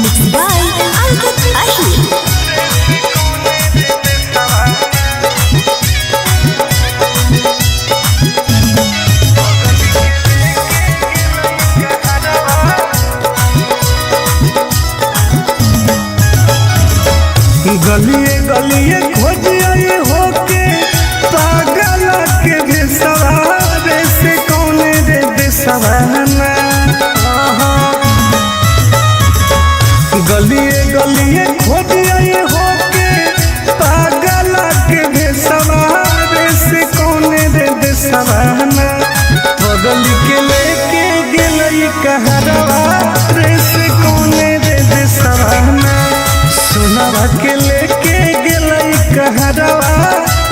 Mixed by Ankit Ahir. गलिए गलिए खोज आए होके पागल के बेसवारे से कौन रे बेसवाना। गलिए गलिए खोज आए होके पागल के बेसवारे से कौन रे बेसवाना। बगल के लेके गेलई कहरवा रे से कौन रे बेसवाना। सोनावा के लेके गेलई कहरवा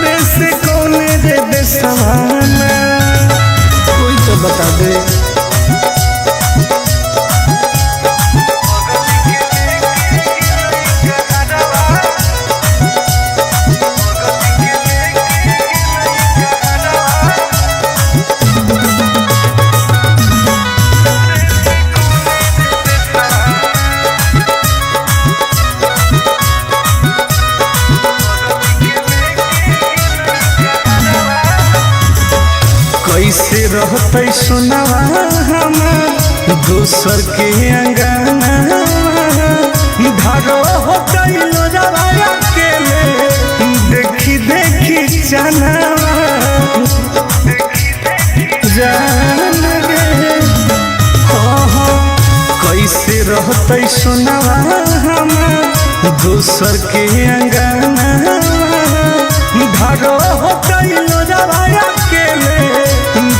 रे से कौन रे बेसवाना। कोई तो बता दे। कैसे रहते सुनावा हमार दोसर के अंगना। धारो होते लोजवाया के ले देखी देखी चनावा जान गे। कैसे रहते सुनावा हमार दोसर के अंगना। धारो होते लोजवाया के ले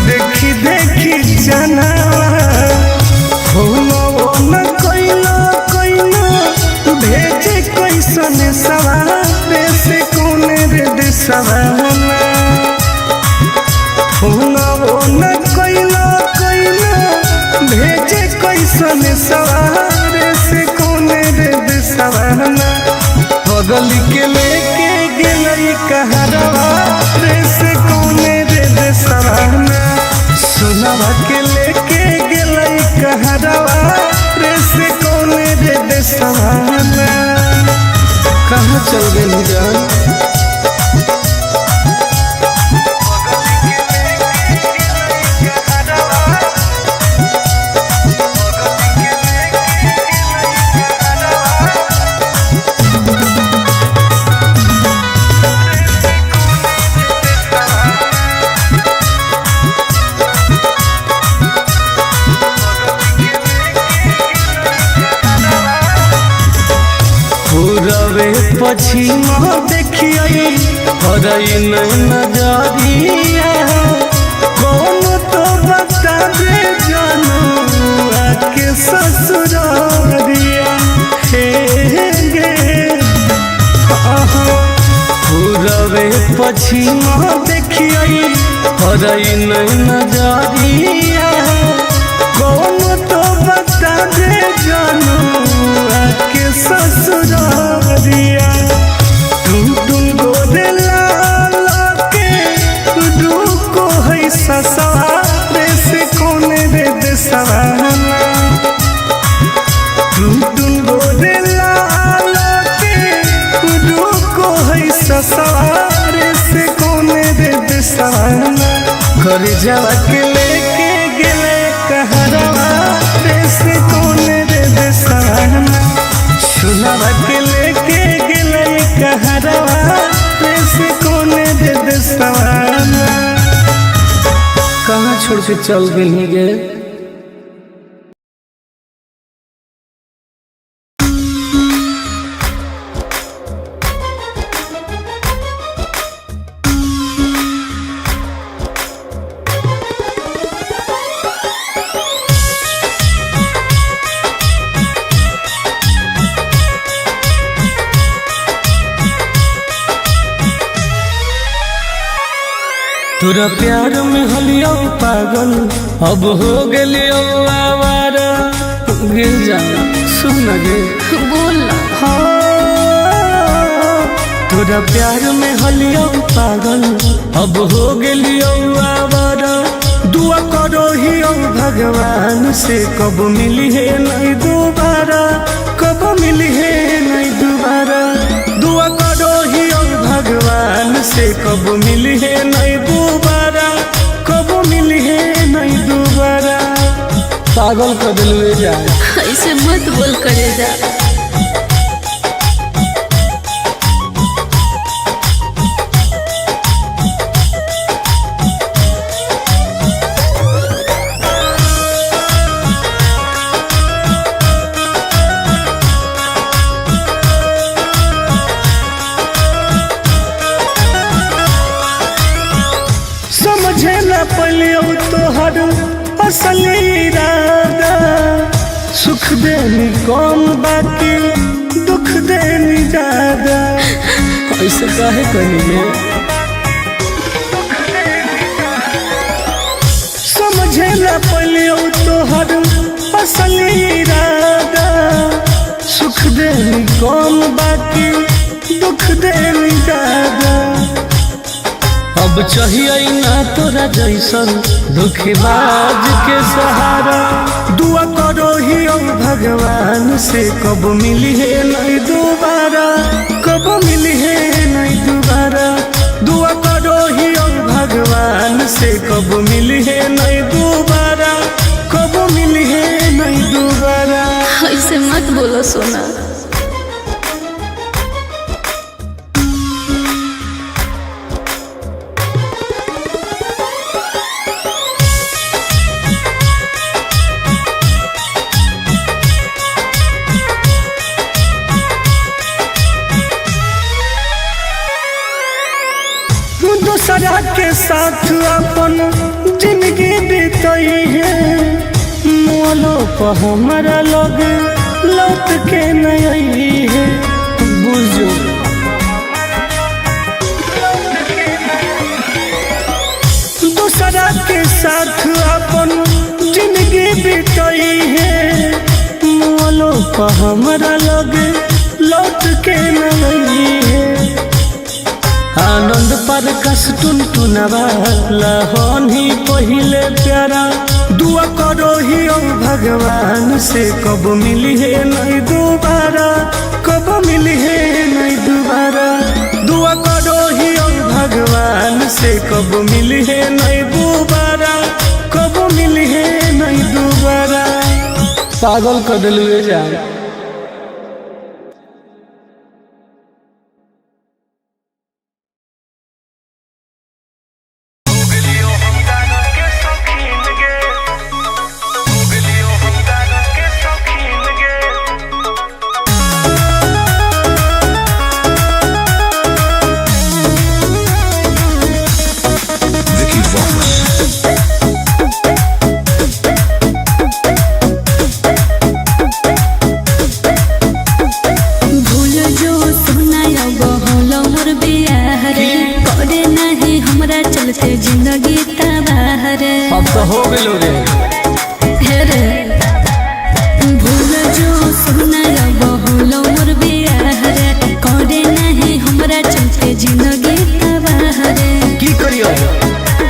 देखी देखी जनावा। हो न कोइलो कोइलो भेजे कैसन सवारे से कौन रे देसवाना। हो न कोइलो कोइलो भेजे कैसन सवारे से कौन रे देसवाना। बगल के लेके गेलई कहरवा रे से कौन रे देसवाना। सोनावा के लेके गेलई कहरवा रे से कौन रे देसवाना। कहाँ चल गई जान। पूरबे पश्चिम देखिए हरई नजरिया। कौन तो बता दे जानू आके ससुरारिया। गे पूरबे पश्चिम देखिए हरई नजरिया। कौन तो बता दे जानू आके ससुरारिया। टुन गोरे लाला के रुको है ससुरारे से कौन रे देसवाना। टुन गोरे लाला के रुको है ससुरारे से कौन रे देसवाना। कर जावा के लेके गेले कहरवा रे से कौन रे देसवाना। सुनावा के लेके गेलई कहरवा रे से कौन रे देसवाना। कहाँ छोड़ के चल गई गे। तोरा प्यार में हलियो पागल अब हो गेलियो आवारा। गिर जा सुन गे बोल तोरा प्यार में हलियो पागल अब हो गेलियो आवारा। दुआ करो ही भगवान से कब मिली है नहीं दोबारा। कब पागल कर दिलवे जान। ऐसे मत बोल करे जा। समझे न पलियो तोहर असली इरादा, सुख देनी कम बाकी दुख देनी ज्यादा। ऐसे काहे करिए समझे न पलियो तोहर असली इरादा, सुख देनी कम बाकी दुख देनी ज्यादा। अब चाहिए ना तोरा जैसन धोखेबाज के सहारा, दुआ करो ही भगवान से कब मिली है नहीं दोबारा, कब मिली है नहीं दोबारा। दुआ करो ही भगवान से कब मिली है नहीं दोबारा, कब मिली है नहीं दोबारा। ऐसे मत बोलो सोना। दूसरा के साथ अपन जिंदगी बीतई है, मोलो पर हमारा लोग लौट के नहीं है। बुझो दूसरा के साथ अपन जिंदगी बीतई है, मोलो पर हमारा लोग लौट के नहीं है। आनंद पर कस टुनटुनवा लहन ही पहिले प्यारा, दुआ करो ही भगवान से कब मिली है नहीं दोबारा, कब मिली है नहीं दोबारा। दुआ करो ही भगवान से कब मिली है नहीं दोबारा, कब मिली है नहीं दोबारा। पागल कर दिलवे जान। जिंदगी तबाह रे, अब तो हो गेलो रे। रे भूल जो सुना बहुल मोर बियाह रे, करे नहीं हमरा चलते जिंदगी तबाह रे। की करियो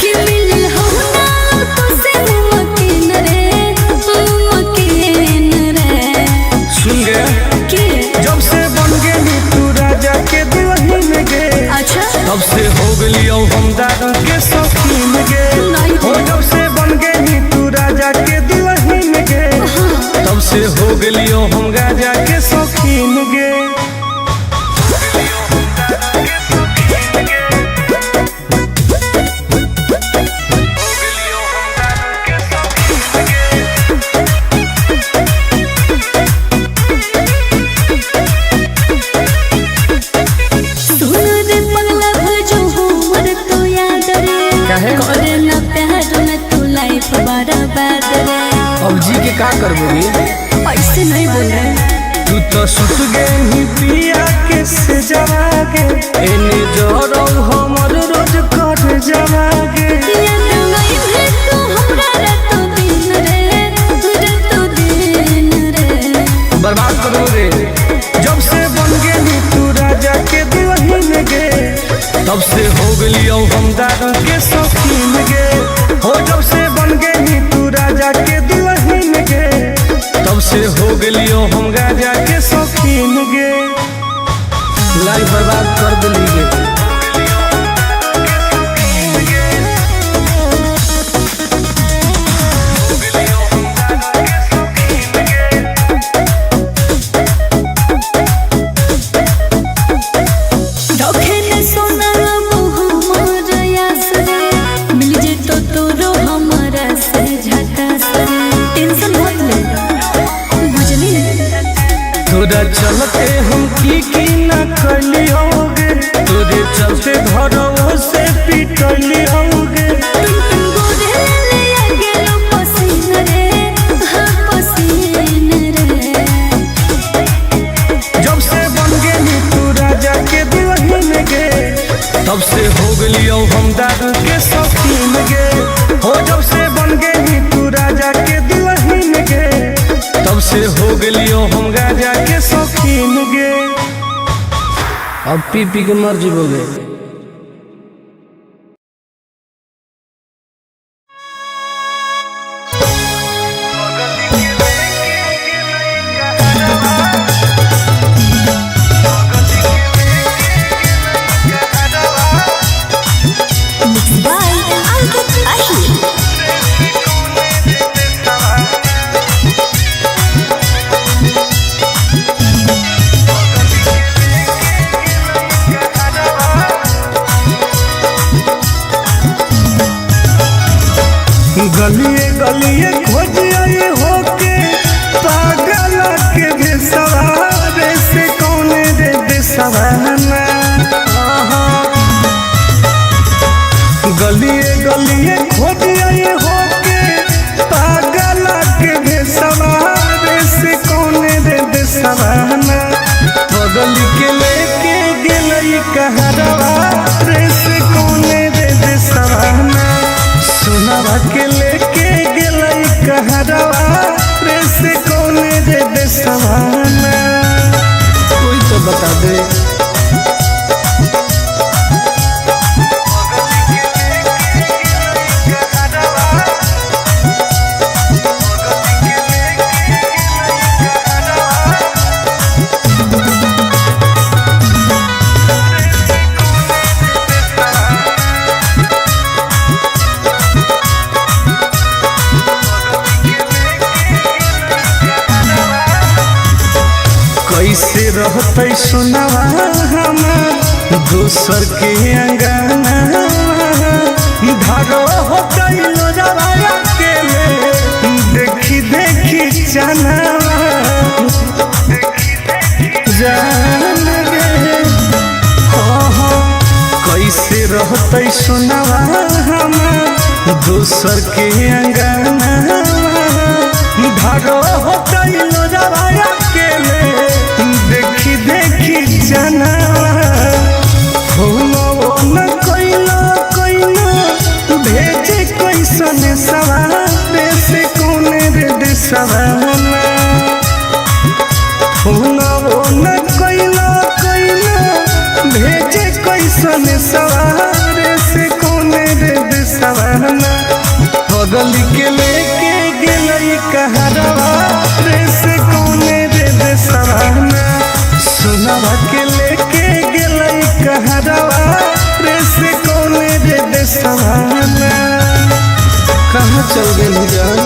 कि मिल हो ना तो से मुमकिन रे, मुमकिन रे। सुन गे कि जब से बन गेली तू राजा के दुल्हन गे, अच्छा तब से हो गेलियो हम दादा के शौकीन गे। हो जब से बन गेली तू राजा के दुल्हन गे, तब से हो गेलियो हम राजा के शौकीन गे। करे ना प्यार में तू लाइफ बर्बाद रे। अब जी के का करबो रे? ऐसे नहीं बोल रहे। तू तो सुत गई पिया के से जवागे, एने जोरो हमर रोज कर जवागे। याद नहीं है तू हमरा रात दिन रे, रात दिन रे। बर्बाद करो रे। जब से बन गेली तू राजा के दुल्हन गे, तब से हो गेलियो हम दादा के शौकीन गे। हो जब से बन गेली तू राजा के दुल्हन गे, तब से हो गेलियो हम राजा के शौकीन गे। लाइफ बर्बाद कर दिली गे। तोरा चलते हम की न कैली होगे, तोरे चलते घरों से पिटली होगे। जब से बन गई तू राजा के दुल्हन गे, तब से हो गलियो हम दारू के शौकीन गे। हो जब से बन गई तू राजा के दुल्हन गे, तब से हो गलियो हम गाजा के शौकीन गे। अब पी पी के मर जीवोगे। गलिए गलिए खोजिए होके पागल के बेसवारे से कौने रे बेसवाना। गलिए गलिए खोजिए होके पागल के बेसवारे से कौने रे बेसवाना। बगल के लेके गेलई कहरवा रे से कौने रे बेसवाना। सुनावा के लेके गेलई कहरवा रे से कौने रे बेसवाना। कोई तो बता दे। कैसे रहते सुनावा हमार दूसर के अंगना। धारो हो गइलो रवाया के देखी देखी चनावा जान गे। कैसे रहते सुनावा हमार दूसर के अंगना। धारो हो गइलो रवाया के देखी देखी जनावा। हो न कोइलो कोइलो भेजे कैसन सवारे से कौने रे देसवाना। हो न कोइलो कोइलो भेजे कैसन सवारे से कौने रे देसवाना। बगल के लेके गेलई कहरवा रे से कौने रे देसवाना। सुनावा के लेके गेलई कहरवा रे से कौने रे देसवाना। कहाँ चल गई जान।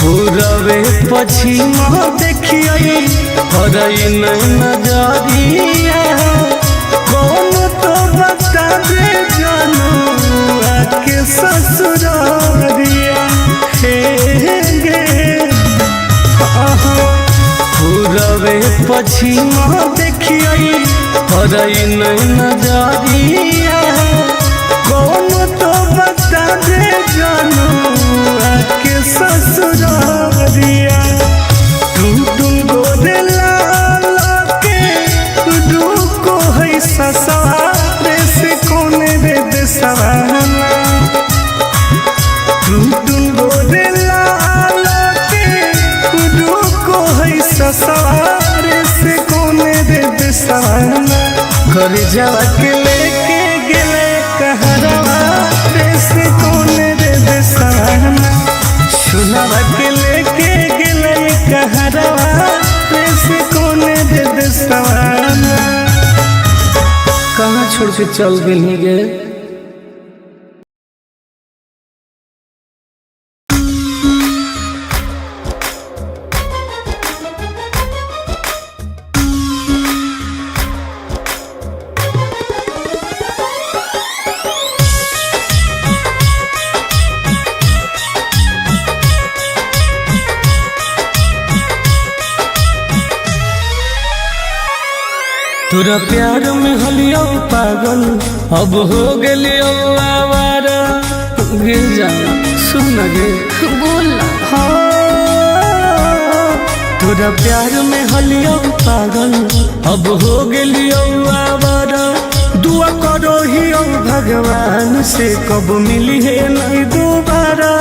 पूरबे पश्चिम देखिए हरई नहीं नजरिया। कौन तो बता दे जानू आके ससुरारिया। गे पूरबे पश्चिम देखिए हरई नहीं नजरिया। कौन तो बता दे जानू आके ससुरारिया। तुम गोदे लाला के दुको है ससुरारे से कौने रे देसवाना। तुम गोदे लाला के दुको है ससुरारे से कौने रे देसवाना। कर जावा के लेके गेले कहरवा रे से कौने रे देसवाना। सुनावा के लेके गेलई कहरवा रे से कौने रे देसवाना। कहाँ छोड़ के चल गई गे। तोरा प्यार में हलियो पागल अब हो गलियो आवारा। गिर जाना सुन गे बोल तोरा प्यार में हलियो पागल अब हो गलियो आवारा। दुआ करो ही भगवान से कब मिली है नहीं दोबारा,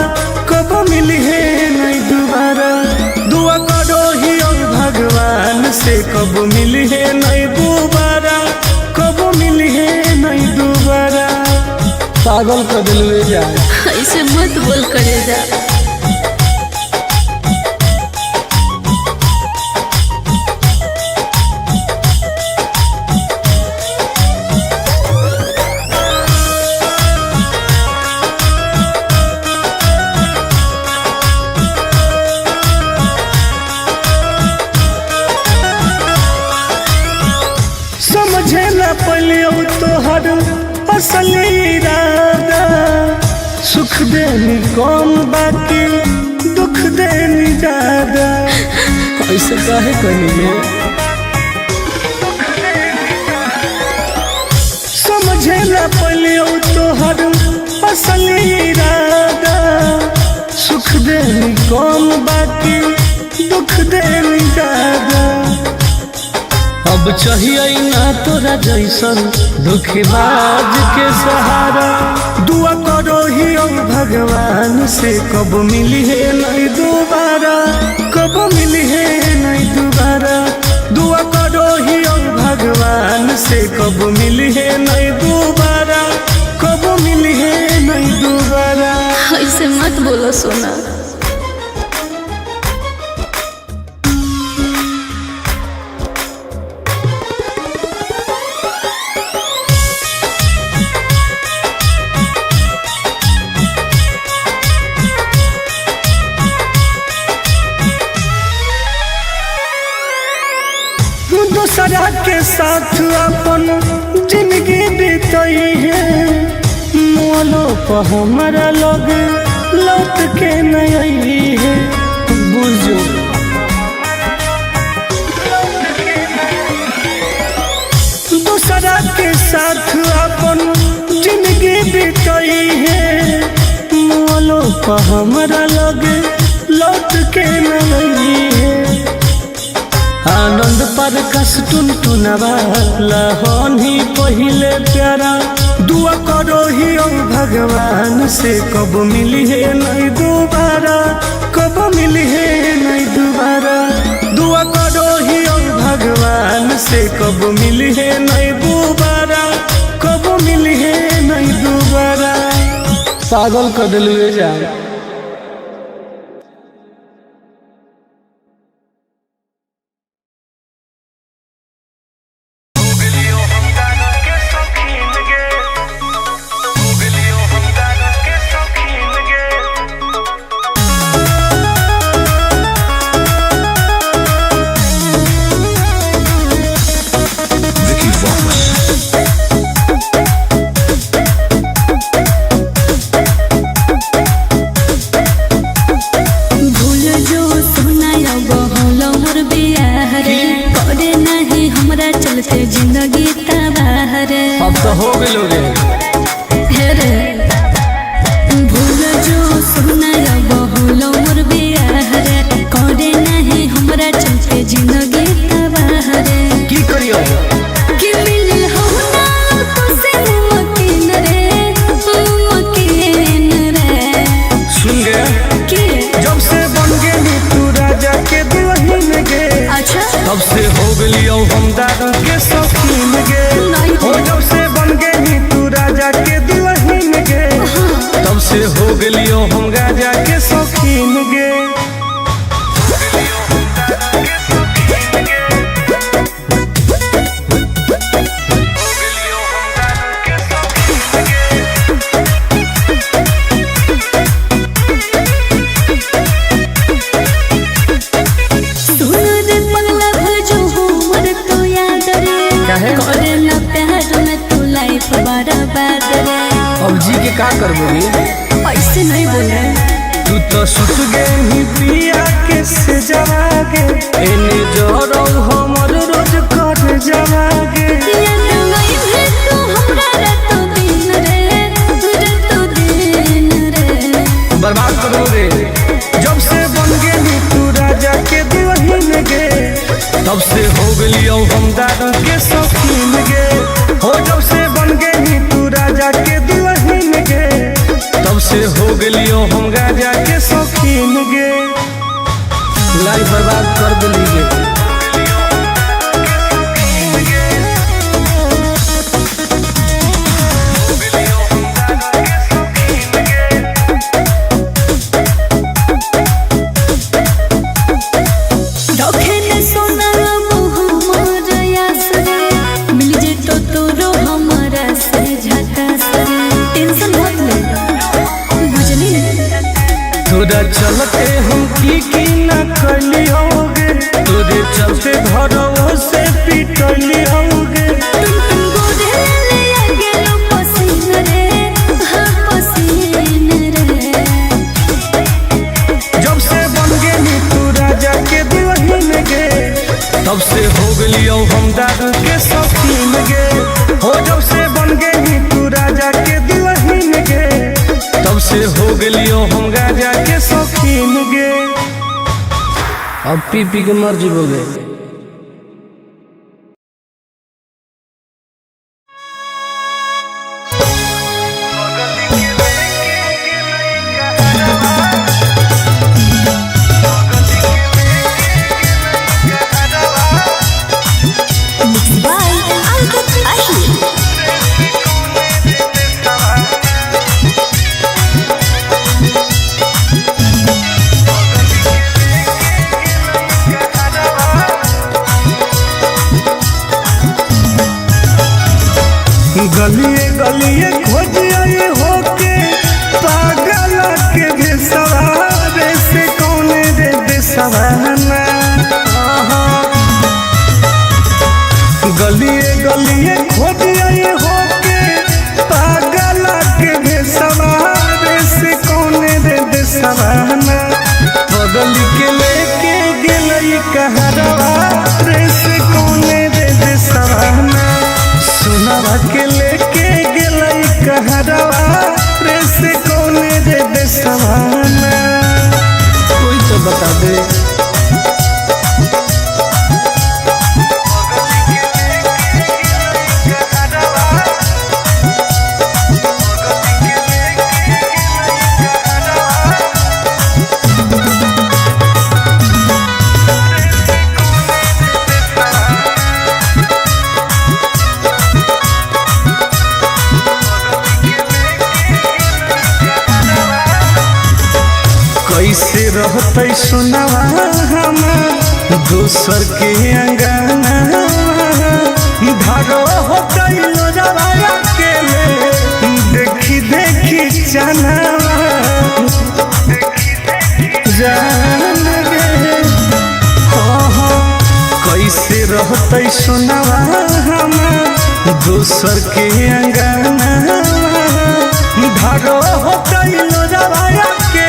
कब मिली है नहीं दोबारा। दुआ करो ही भगवान से कब मिली है नहीं दोबारा, कब मिली है नहीं दोबारा। पागल कर दिलवे जाए ऐसे मत बोल करे जा। समझे न पलियो तोहर असली इरादा। सुख देनी कौन बाकी दुख देनी ज्यादा। ऐसे काहे कहिए समझे न पलियो तोहर असली इरादा। सुख देनी कौन बाकी दुख देनी ज्यादा। अब चाहिए ना तोरा जैसन धोखेबाज के सहारा। दुआ करो ही भगवान से कब मिली है नहीं दोबारा, कब मिली है नहीं दोबारा। दुआ करो ही भगवान से कब मिली है नहीं दोबारा, कब मिली है नहीं दोबारा। ऐसे मत बोलो सोना। दूसरा के साथ अपन जिंदगी बीतई है। मोलो पर हमारा लोग लौट के नहीं है। बुझो दूसरा के साथ अपन जिंदगी बीतई है। मोलो पर हमारा लोग लौट के नहीं है। आनंद पर कस टुन टुनवा लहनी पहिले प्यारा। दुआ करो ही भगवान से कब मिली है नहीं दोबारा, कब मिली है नहीं दोबारा। दुआ करो ही भगवान से कब मिली है नहीं दोबारा, कब मिली है नहीं दोबारा। पागल कर दिलवे जाए। जिंदगी तबाह रे। अब तो हो गए रे भूल जो सुना बहुलो मोर बियाह रे। करे नहीं हमरा चलते जिंदगी तबाह रे। की करियो कि मिली हमरा तो से मकीन रे, मकीन रे। सुन गे कि जब से बन गए तू राजा के दुल्हन गे। अच्छा तब से हो गलियो हम दादा के शौकीन गे। नहीं हो जब से बन गए तू राजा बर्बाद रे। अब जी के का करबोगे? ऐसे नहीं बोल रहे। तू तो सुत गई पिया के से जवागे, एने जोरो हमर रोज कर जवागे। बर्बाद करो रे। जब से बन गेली तू राजा के दुल्हन गे, तब से हो गलियो हम दारू के शौकीन गे। हो जब से बन गेली तू राजा के दुल्हन गे, तब से हो गलियो हम गाजा के शौकीन गे। लाइफ बर्बाद कर दिली गे। तोरा चलते हम की ना करली होगे, तोरे चलते घरों से पिटली होगे। जब से बन गेली तू राजा के दुल्हन गे, तब से हो गलियो हम दारू के शौकीन गे। हो जब से बन गेली तू राजा के दुल्हन गे, तब से हो गलियो हम गाजा के शौकीन गे। अब पी पी के मर जीवोगे। गलिए गलिए खोजिए होके पागल के बेसवारे से कौने रे बेसवाना। गलिए गलिए खोजिए होके पागल के बेसवारे से कौने रे बेसवाना। बगल के लेके गेलई कहरवा रे से कौने रे बेसवाना। सुनावा के लेके गेलई कहरवा रे से कौने रे बेसवाना। कोई तो बता दे। कैसे रहते सुनावा हमार दोसर के अंगना। धारो होते लोजवाया के देखी देखी चनावा जान गे। कैसे रहते सुनावा हमार दोसर के अंगना। धारो होते लोजवाया के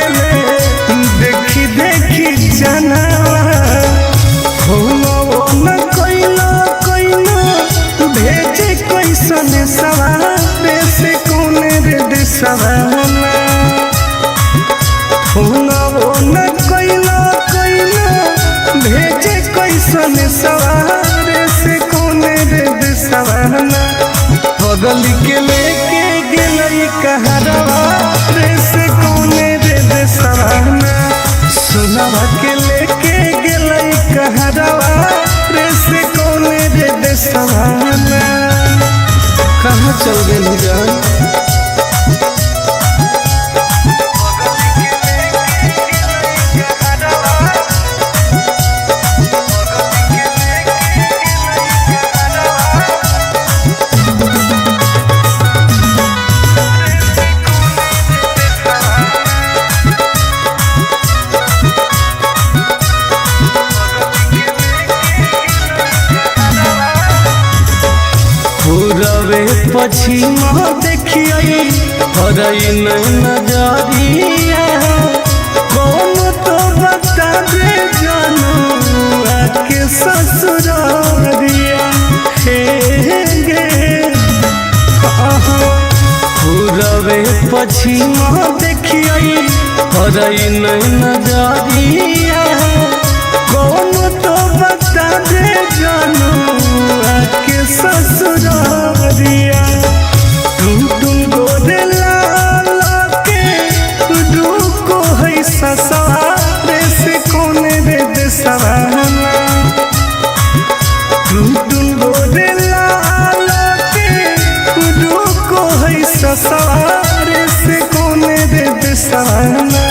देखी देखी चनावा। हो न कोइला कोइला भेजे कैसन सवारे से कौने रे देसवाना। हो न कोइला कोइला भेजे कैसन सवारे से कौने रे देसवाना। बगल के लेके गेलई कहरवा रे से कौने रे देसवाना। सुनावा के लेके गेलई कहरवा रे से कौने रे देसवाना। कहाँ चल गेली जान? रवे पछिमा देखिए हरई नजरिया कौन तो बता दे जानू आके ससुरारिया हे गे पूरबे पछिमा देखिए हरई नजरिया कौन तो बता दे जानू आके ससुरारिया टुन गोरे लाला के रुको है ससुरारे से कोने रे देसवाना टुन गोरे लाला के रुको है ससुरारे से कोने रे देसवाना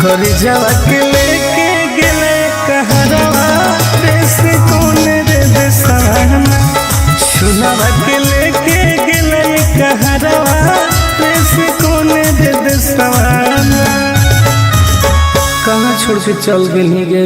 घर जावा के लेके गेले कहरवा रे से कोने रे देसवाना सुनावा के लेके गेले कहरवा रे से कोने रे देसवाना कहाँ छोड़ के चल गेली गे।